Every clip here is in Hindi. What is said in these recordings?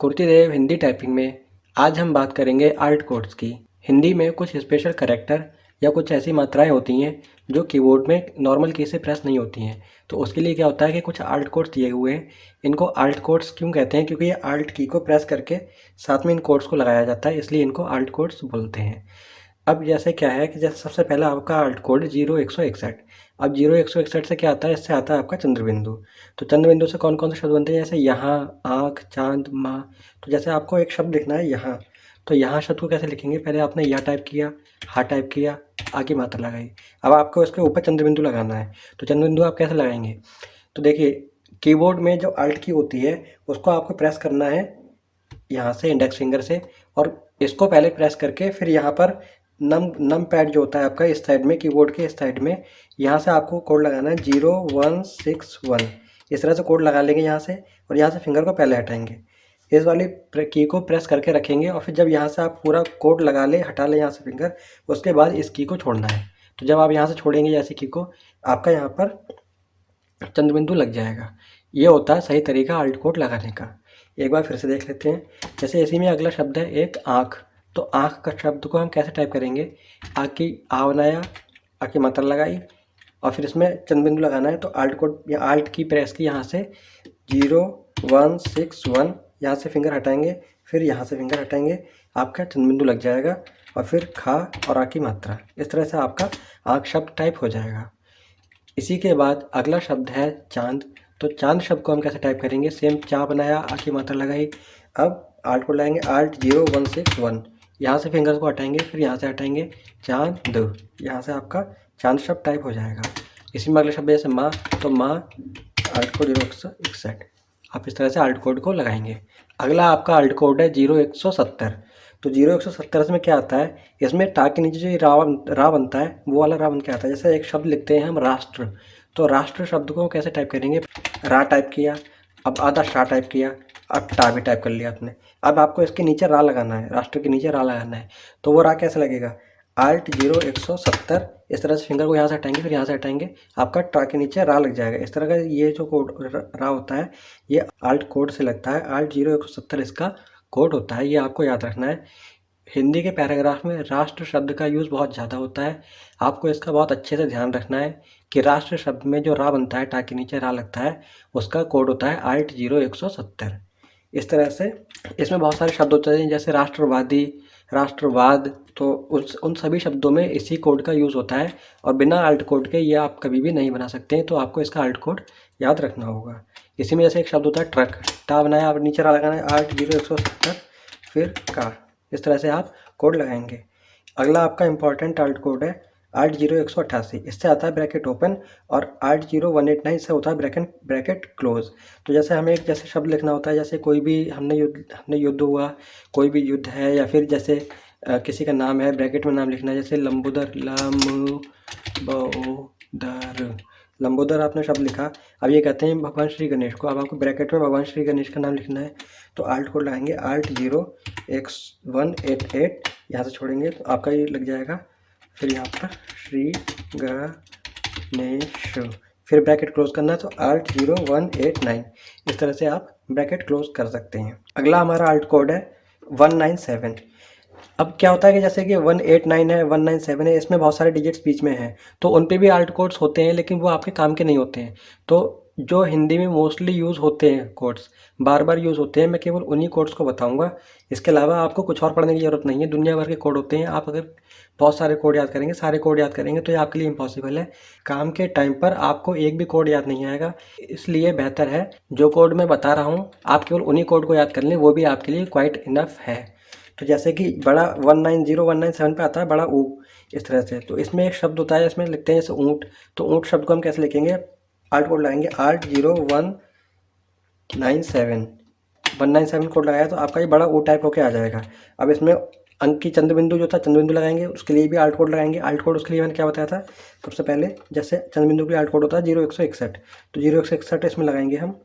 कुर्तीदेव हिंदी टाइपिंग में आज हम बात करेंगे आल्ट कोड्स की। हिंदी में कुछ स्पेशल करैक्टर या कुछ ऐसी मात्राएं होती हैं जो कीबोर्ड में नॉर्मल की से प्रेस नहीं होती हैं। तो उसके लिए क्या होता है कि कुछ आल्ट कोड्स दिए हुए हैं। इनको आल्ट कोड्स क्यों कहते हैं? क्योंकि ये आल्ट की को प्रेस करके साथ में इन कोड्स को लगाया जाता है, इसलिए इनको आल्ट कोड्स बोलते हैं। अब जैसे क्या है कि जैसे सबसे पहला आपका आल्ट कोड 0161। अब 0161 से क्या आता है? इससे आता है आपका चंद्रबिंदु। तो चंद्रबिंदु से कौन कौन से शब्द बनते हैं? जैसे यहाँ, आँख, चांद, माँ। तो जैसे आपको एक शब्द लिखना है यहाँ, तो यहाँ शब्द को कैसे लिखेंगे? पहले आपने या टाइप किया, हा टाइप किया, आ की मात्रा लगाई। अब आपको इसके ऊपर चंद्रबिंदु लगाना है, तो चंद्रबिंदु आप कैसे लगाएंगे? तो देखिए, कीबोर्ड में जो आल्ट की होती है उसको आपको प्रेस करना है यहाँ से इंडेक्स फिंगर से, और इसको पहले प्रेस करके फिर यहाँ पर नम पैड जो होता है आपका इस साइड में, कीबोर्ड के इस साइड में, यहाँ से आपको कोड लगाना है 0161। इस तरह से कोड लगा लेंगे यहाँ से, और यहाँ से फिंगर को पहले हटाएंगे, इस वाली की को प्रेस करके रखेंगे, और फिर जब यहाँ से आप पूरा कोड लगा ले, हटा ले यहाँ से फिंगर, उसके बाद इस की को छोड़ना है। तो जब आप यहाँ से छोड़ेंगे जैसे की को, आपका यहाँ पर चंद्रबिंदु लग जाएगा। ये होता है सही तरीका आल्ट कोड लगाने का। एक बार फिर से देख लेते हैं। जैसे इसी में अगला शब्द है एक आँख। तो आँख का शब्द को हम कैसे टाइप करेंगे? आ की आ बनाया, आ की मात्रा लगाई, और फिर इसमें चंद्रबिंदु लगाना है। तो आल्ट कोड या आल्ट की प्रेस की यहाँ से 0161, यहाँ से फिंगर हटाएंगे, फिर यहाँ से फिंगर हटाएंगे, आपका चंद्रबिंदु लग जाएगा, और फिर खा और आ की मात्रा। इस तरह से आपका आँख शब्द टाइप हो जाएगा। इसी के बाद अगला शब्द है चांद। तो चांद शब्द को हम कैसे टाइप करेंगे? सेम चा बनाया, आ की मात्रा लगाई, अब आल्ट को लगाएंगे आल्ट 0161, यहाँ से फिंगर्स को हटाएंगे, फिर यहाँ से हटाएंगे, चांद, यहाँ से आपका चांद शब्द टाइप हो जाएगा। इसी में अगला शब्द जैसे माँ, तो माँ आल्ट कोड 0161, आप इस तरह से आल्ट कोड को लगाएंगे। अगला आपका आल्ट कोड है 0170। तो 0170 में क्या आता है? इसमें टा के नीचे जो रा बनता है, वो वाला रा बन के आता है। जैसे एक शब्द लिखते हैं हम राष्ट्र, तो राष्ट्र शब्द को कैसे टाइप करेंगे? रा टाइप किया, अब आधा शा टाइप किया, अब टा भी टाइप कर लिया आपने। अब आपको इसके नीचे रा लगाना है, राष्ट्र के नीचे रा लगाना है। तो वो रा कैसे लगेगा? आल्ट 0170, इस तरह से फिंगर को यहाँ से हटाएंगे, फिर यहाँ से हटाएंगे, आपका टा के नीचे रा लग जाएगा। इस तरह का ये जो कोड रा होता है, ये आल्ट कोड से लगता है। आल्ट 0170 इसका कोड होता है, ये आपको याद रखना है। हिंदी के पैराग्राफ में राष्ट्र शब्द का यूज़ बहुत ज़्यादा होता है, आपको इसका बहुत अच्छे से ध्यान रखना है कि राष्ट्र शब्द में जो रा बनता है, टा के नीचे रा लगता है, उसका कोड होता है आल्ट 0170। इस तरह से इसमें बहुत सारे शब्द होते हैं, जैसे राष्ट्रवादी, राष्ट्रवाद। तो उन सभी शब्दों में इसी कोड का यूज़ होता है, और बिना आल्ट कोड के ये आप कभी भी नहीं बना सकते हैं। तो आपको इसका आल्ट कोड याद रखना होगा। इसी में जैसे एक शब्द होता है ट्रक, टा बनाया, आप नीचे रा लगाना है, आल्ट 0170, फिर का। इस तरह से आप कोड लगाएंगे। अगला आपका इंपॉर्टेंट आल्ट कोड है आल्ट 0188। इससे आता है ब्रैकेट ओपन, और आल्ट 0189 से होता है ब्रैकेट क्लोज। तो जैसे हमें एक जैसे शब्द लिखना होता है, जैसे कोई भी हमने युद्ध हुआ, कोई भी युद्ध है, या फिर जैसे किसी का नाम है, ब्रैकेट में नाम लिखना है, जैसे लंबोदर, लंबोदर आपने शब्द लिखा। अब ये कहते हैं भगवान श्री गणेश को, अब आपको ब्रैकेट में भगवान श्री गणेश का नाम लिखना है। तो आल्ट कोड लगाएंगे आल्ट 0188, यहाँ से छोड़ेंगे तो आपका ये लग जाएगा, फिर यहाँ पर श्री गणेश, फिर ब्रैकेट क्लोज करना है, तो आल्ट 0189। इस तरह से आप ब्रैकेट क्लोज कर सकते हैं। अगला हमारा आल्ट कोड है 197। अब क्या होता है कि जैसे कि 189 है, 197 है, इसमें बहुत सारे डिजिट्स बीच में हैं, तो उन पे भी आल्ट कोड्स होते हैं, लेकिन वो आपके काम के नहीं होते हैं। तो जो हिंदी में मोस्टली यूज़ होते हैं कोड्स, बार बार यूज़ होते हैं, मैं केवल उन्हीं कोड्स को बताऊंगा। इसके अलावा आपको कुछ और पढ़ने की ज़रूरत नहीं है, दुनिया भर के कोड होते हैं। आप अगर बहुत सारे कोड याद करेंगे, सारे कोड याद करेंगे, तो ये आपके लिए इम्पॉसिबल है। काम के टाइम पर आपको एक भी कोड याद नहीं आएगा, इसलिए बेहतर है जो कोड मैं बता रहा हूँ आप केवल उन्हीं कोड को याद कर लें, वो भी आपके लिए क्वाइट इनफ है। तो जैसे कि बड़ा 190-197 पे आता है बड़ा ऊ, इस तरह से। तो इसमें एक शब्द होता है, इसमें लिखते हैं जैसे ऊँट। तो ऊँट शब्द को हम कैसे लिखेंगे? आल्ट कोड लगाएंगे आल्ट 0197 कोड लगाया, तो आपका ये बड़ा ऊ टाइप होके आ जाएगा। अब इसमें अंक की चंद्रबिंदु जो था, चंद्रबिंदु लगाएंगे, उसके लिए भी आल्ट कोड लगाएंगे। आल्ट कोड उसके लिए मैंने क्या बताया था सबसे पहले, जैसे चंद्रबिंदु के लिए आल्ट कोड होता है 0161, तो 0161 इसमें लगाएंगे हम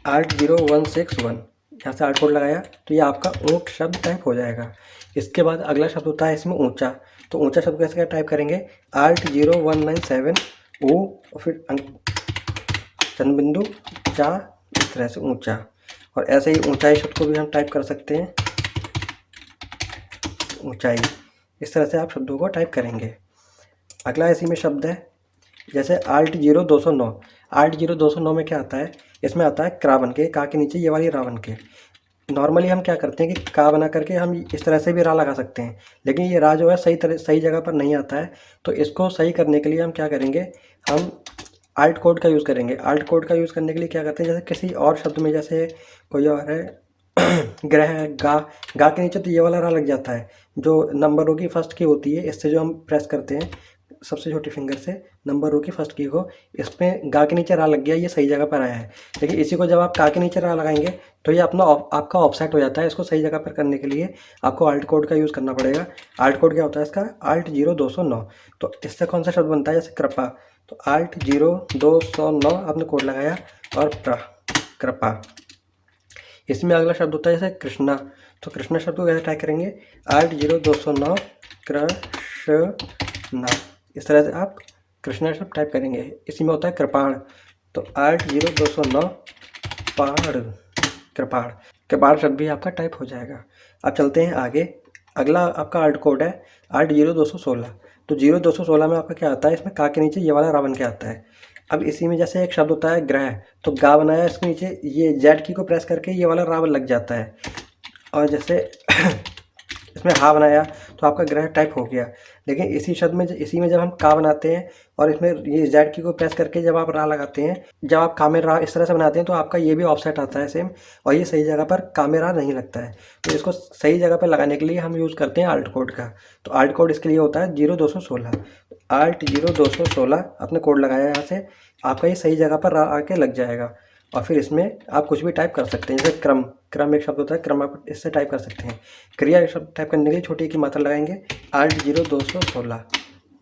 आल्ट 0161, यहाँ से आल्ट कोड लगाया, तो ये आपका ऊँट शब्द टाइप हो जाएगा। इसके बाद अगला शब्द होता है इसमें ऊंचा। तो ऊंचा शब्द कैसे क्या टाइप करेंगे? आल्ट 0197 ऊ, और फिर चंद्रबिंदु चा, इस तरह से ऊंचा। और ऐसे ही ऊंचाई शब्द को भी हम टाइप कर सकते हैं, ऊंचाई। इस तरह से आप शब्दों को टाइप करेंगे। अगला इसी में शब्द है जैसे Alt0209। Alt0209 में क्या आता है, इसमें आता है क्रा बन के, का के नीचे ये वाली रा बन के। नॉर्मली हम क्या करते हैं कि का बना करके हम इस तरह से भी रा लगा सकते हैं, लेकिन ये रा जो है सही जगह पर नहीं आता है। तो इसको सही करने के लिए हम क्या करेंगे, हम आल्ट कोड का यूज़ करेंगे। आल्ट कोड का यूज़ करने के लिए क्या करते हैं, जैसे किसी और शब्द में, जैसे कोई और है ग्रह है, गा के नीचे तो ये वाला रा लग जाता है, जो नंबरों की फर्स्ट की होती है। इससे जो हम प्रेस करते हैं सबसे छोटी फिंगर से नंबरों की फर्स्ट की को, इसमें गा के नीचे रा लग गया, ये सही जगह पर आया है। लेकिन इसी को जब आप का के नीचे रा लगाएंगे तो ये आपका ऑफसेट हो जाता है। इसको सही जगह पर करने के लिए आपको आल्ट कोड का यूज़ करना पड़ेगा। आल्ट कोड क्या होता है इसका, Alt0209। तो इससे कौन सा शब्द बनता है, जैसे कृपा, तो Alt0209 आपने कोड लगाया और कृपा। इसमें अगला शब्द होता है जैसे कृष्णा। तो कृष्णा शब्द को कैसे टाइप करेंगे, Alt0209 कृष्णा। इस तरह से आप कृष्णा शब्द टाइप करेंगे। इसी में होता है कृपाण, तो Alt0209 पाड़, कृपाण। कृपाण शब्द भी आपका टाइप हो जाएगा। अब चलते हैं आगे। अगला आपका आल्ट कोड है Alt0216। तो 0216 में आपका क्या आता है, इसमें का के नीचे ये वाला रा बन के आता है। अब इसी में जैसे एक शब्द होता है ग्रह, तो गा बनाया, इसके नीचे ये जेड की को प्रेस करके ये वाला रा लग जाता है। और जैसे इसमें हा बनाया तो आपका ग्रह टाइप हो गया। लेकिन इसी में जब हम का बनाते हैं और इसमें ये जेड की को प्रेस करके जब आप रा लगाते हैं, जब आप का में रा इस तरह से बनाते हैं, तो आपका ये भी ऑफसेट आता है सेम, और ये सही जगह पर का में रा नहीं लगता है। तो इसको सही जगह पर लगाने के लिए हम यूज़ करते हैं आल्ट कोड का। तो आल्ट कोड इसके लिए होता है 0216। Alt0216 आपने कोड लगाया यहाँ से, आपका ये सही जगह पर रा आके लग जाएगा। और फिर इसमें आप कुछ भी टाइप कर सकते हैं, जैसे क्रम एक शब्द होता है, क्रम आप इससे टाइप कर सकते हैं। क्रिया शब्द टाइप करने के लिए छोटी की मात्रा लगाएंगे, Alt0216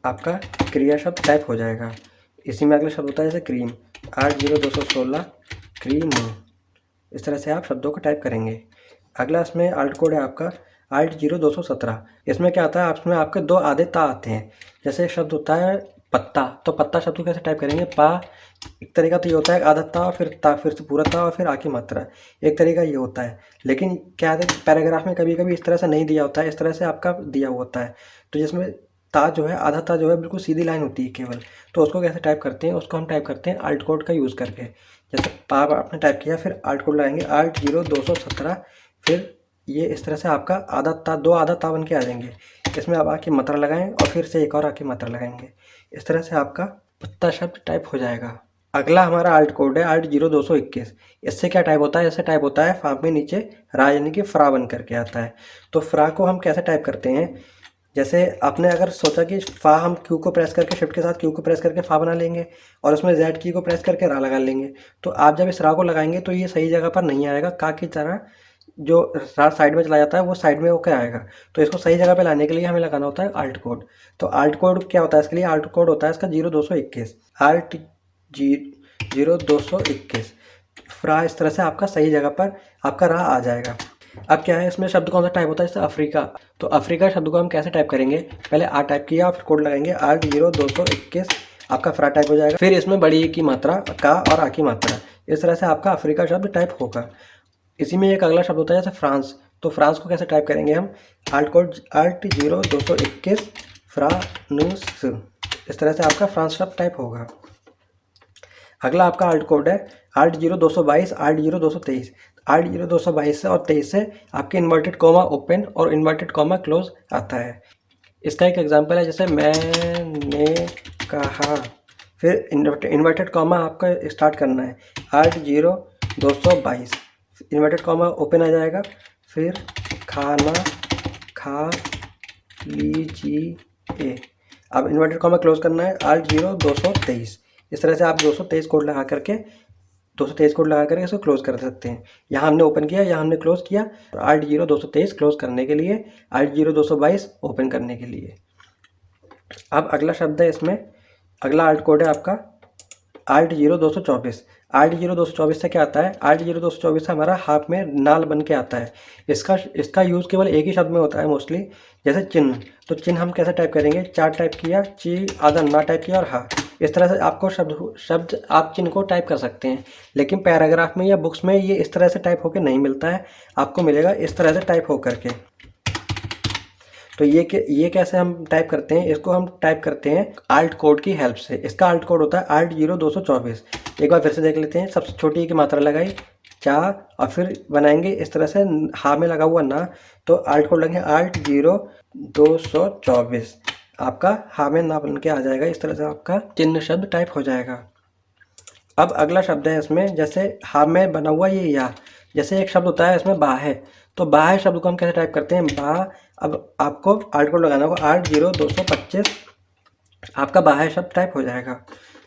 आपका क्रिया शब्द टाइप हो जाएगा। इसी में अगला शब्द होता है जैसे क्रीम, Alt0216 क्रीम। इस तरह से आप शब्दों को टाइप करेंगे। अगला इसमें आल्ट कोड है आपका Alt0217। इसमें क्या आता है, इसमें आपके दो आधे ता आते हैं। जैसे एक शब्द होता है पत्ता, तो पत्ता शब्द को कैसे टाइप करेंगे, पा एक तरीका तो ये होता है आधा ता, फिर से पूरा ता, और फिर आ की मात्रा, एक तरीका ये होता है। लेकिन क्या है, पैराग्राफ में कभी कभी इस तरह से नहीं दिया होता है, इस तरह से आपका दिया हुआ होता है। तो जिसमें ता जो है, आधा ता जो है बिल्कुल सीधी लाइन होती है केवल, तो उसको कैसे टाइप करते हैं, उसको हम टाइप करते हैं आल्ट कोड का यूज़ करके। जैसे पा आपने टाइप किया, फिर आल्ट कोड लगाएंगे Alt0217, फिर ये इस तरह से आपका आधा ता, दो आधा ता बन के आ जाएंगे। इसमें आप आके मात्रा लगाएं और फिर से एक और आके मात्रा लगाएंगे। इस तरह से आपका पत्ता शब्द टाइप हो जाएगा। अगला हमारा आल्ट कोड है Alt0221। इससे क्या टाइप होता है, इससे टाइप होता है फा में नीचे रा यानी कि फ्रा बन करके आता है। तो फ्रा को हम कैसे टाइप करते हैं, जैसे आपने अगर सोचा कि फा हम क्यू को प्रेस करके, शिफ्ट के साथ क्यू को प्रेस करके फा बना लेंगे और उसमें जेड की को प्रेस करके रा लगा लेंगे, तो आप जब इस रा को लगाएंगे तो ये सही जगह पर नहीं आएगा, का की तरह जो रा साइड में चला जाता है वो साइड में होकर आएगा। तो इसको सही जगह पे लाने के लिए हमें लगाना होता है आल्ट कोड। तो आल्ट कोड क्या होता है, इसके लिए आल्ट कोड होता है इसका 0221, Alt0221। फ्रा इस तरह से आपका सही जगह पर आपका रा आ जाएगा। अब क्या है, इसमें शब्द कौन सा टाइप होता है, जैसे अफ्रीका। तो अफ्रीका शब्द को हम कैसे टाइप करेंगे, पहले आ टाइप किया, फिर कोड लगाएंगे Alt0221, आपका फ्रा टाइप हो जाएगा। फिर इसमें बड़ी की मात्रा, का और आ की मात्रा, इस तरह से आपका अफ्रीका शब्द टाइप होगा। इसी में एक अगला शब्द होता है जैसे फ्रांस। तो फ्रांस को कैसे टाइप करेंगे हम, आल्ट कोड Alt0221 फ्रांस। इस तरह से आपका फ्रांस शब्द टाइप होगा। अगला आपका आल्ट कोड है Alt0222, Alt0223। Alt0222 और 23 से आपके इन्वर्टेड कॉमा ओपन और इन्वर्टेड कॉमा क्लोज आता है। इसका एक एग्जांपल है, जैसे मैंने कहा, फिर इन्वर्टेड कॉमा आपका स्टार्ट करना है Alt0222, इन्वर्टेड कॉमा ओपन आ जाएगा, फिर खाना खा लीजिए। अब इन्वर्टेड कॉमा क्लोज करना है Alt0223। इस तरह से आप 223 कोड लगा करके इसको क्लोज कर सकते हैं। यहाँ हमने ओपन किया, यहाँ हमने क्लोज किया। Alt0223 क्लोज करने के लिए, Alt0222 ओपन करने के लिए। अब अगला शब्द है, इसमें अगला आल्ट कोड है आपका Alt0224। Alt0224 से क्या आता है, Alt0224 से हमारा हाफ में नाल बन के आता है। इसका यूज़ केवल एक ही शब्द में होता है मोस्टली, जैसे चिन्ह। तो चिन्ह हम कैसे टाइप करेंगे, चार टाइप किया, ची आधा ना टाइप किया और हा, इस तरह से आपको शब्द आप चिन्ह को टाइप कर सकते हैं, लेकिन पैराग्राफ में या बुक्स में ये इस तरह से टाइप होकर नहीं मिलता है, आपको मिलेगा इस तरह से टाइप हो करके। तो ये कैसे हम टाइप करते हैं, इसको हम टाइप करते हैं आल्ट कोड की हेल्प से। इसका आल्ट कोड होता है ALT0224। एक बार फिर से देख लेते हैं। सबसे छोटी की मात्रा लगाई चा और फिर बनाएंगे इस तरह से हा में लगा हुआ ना, तो आल्ट कोड लगेंगे ALT0224। आपका हा में ना बन के आ जाएगा, इस तरह से आपका चिन्ह शब्द टाइप हो जाएगा। अब अगला शब्द है इसमें, जैसे हा में बना हुआ ये या, जैसे एक शब्द होता है इसमें बा है, तो बा है शब्द को हम कैसे टाइप करते हैं, बा। अब आपको आल्ट कोड लगाना होगा ALT0225, आपका बा है शब्द टाइप हो जाएगा।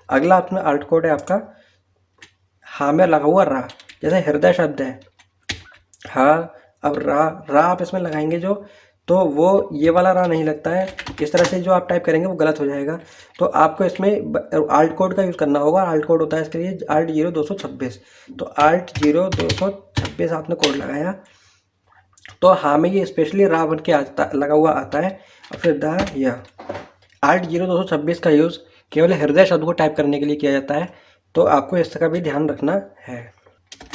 अगला अपना आल्ट कोड है आपका हा में लगा हुआ रा, जैसे हृदय शब्द है हा, अब रा आप इसमें लगाएंगे जो, तो वो ये वाला रा नहीं लगता है, इस तरह से जो आप टाइप करेंगे वो गलत हो जाएगा। तो आपको इसमें आल्ट कोड का यूज़ करना होगा। आल्ट कोड होता है इसके लिए ALT0226। तो ALT0226 आपने कोड लगाया, तो हाँ में ये स्पेशली रा बन के लगा हुआ आता है। और फिर द या ALT0226 का यूज़ केवल हृदय शब्द को टाइप करने के लिए किया जाता है, तो आपको इसका भी ध्यान रखना है।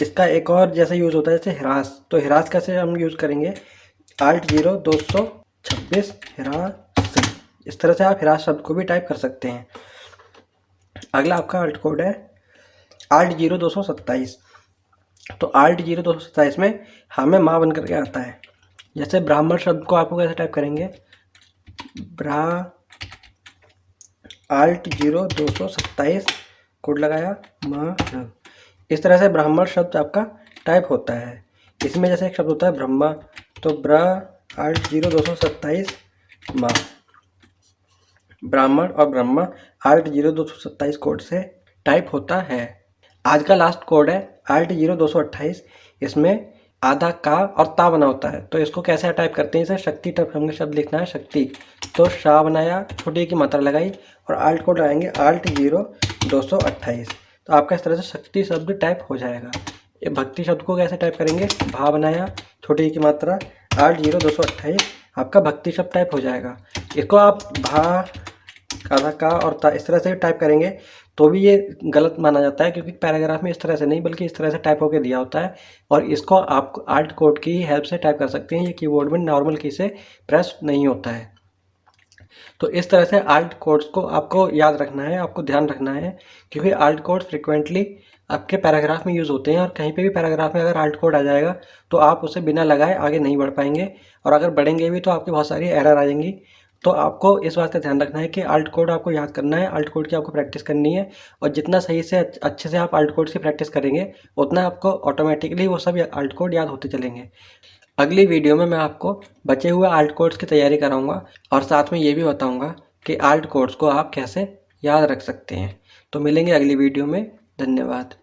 इसका एक और जैसे यूज़ होता है जैसे हिरास, तो हिरास कैसे हम यूज़ करेंगे, ALT0226 हिरास, इस तरह से आप हिरास शब्द को भी टाइप कर सकते हैं। अगला आपका आल्ट कोड है ALT0227। तो ALT0227 में हमें माँ बन करके आता है। जैसे ब्राह्मण शब्द को आपको कैसे टाइप करेंगे, ब्रा ALT0227 कोड लगाया माँ, इस तरह से ब्राह्मण शब्द आपका टाइप होता है। इसमें जैसे एक शब्द होता है ब्रह्मा, तो ब्रा ALT0227 माँ, ब्राह्मण और ब्रह्मा ALT0227 कोड से टाइप होता है। आज का लास्ट कोड है ALT0228। इसमें आधा का और ता बना होता है, तो इसको कैसे टाइप करते हैं, इसे शक्ति टाइप हमने शब्द लिखना है शक्ति, तो शा बनाया, छोटी की मात्रा लगाई और आल्ट कोड लगाएंगे ALT0228। तो आपका इस तरह से शक्ति शब्द टाइप हो जाएगा। ये भक्ति शब्द को कैसे टाइप करेंगे, भा बनाया, छोटी की मात्रा, ALT0228, आपका भक्ति शब्द टाइप हो जाएगा। इसको आप भा आधा का और ता इस तरह से टाइप करेंगे तो भी ये गलत माना जाता है, क्योंकि पैराग्राफ में इस तरह से नहीं बल्कि इस तरह से टाइप होकर दिया होता है। और इसको आप आल्ट कोड की हेल्प से टाइप कर सकते हैं, ये कीबोर्ड में नॉर्मल की से प्रेस नहीं होता है। तो इस तरह से आल्ट कोड्स को आपको याद रखना है, आपको ध्यान रखना है, क्योंकि आल्ट कोड फ्रिक्वेंटली आपके पैराग्राफ में यूज़ होते हैं। और कहीं पे भी पैराग्राफ में अगर आल्ट कोड आ जाएगा तो आप उसे बिना लगाए आगे नहीं बढ़ पाएंगे, और अगर बढ़ेंगे भी तो आपकी बहुत सारी एरर आ जाएंगी। तो आपको इस बात का ध्यान रखना है कि आल्ट कोड आपको याद करना है, आल्ट कोड की आपको प्रैक्टिस करनी है, और जितना सही से अच्छे से आप आल्ट कोड की प्रैक्टिस करेंगे उतना आपको ऑटोमेटिकली वो सब आल्ट कोड याद होते चलेंगे। अगली वीडियो में मैं आपको बचे हुए आल्ट कोड्स की तैयारी कराऊंगा, और साथ में ये भी बताऊंगा कि आल्ट कोड्स को आप कैसे याद रख सकते हैं। तो मिलेंगे अगली वीडियो में। धन्यवाद।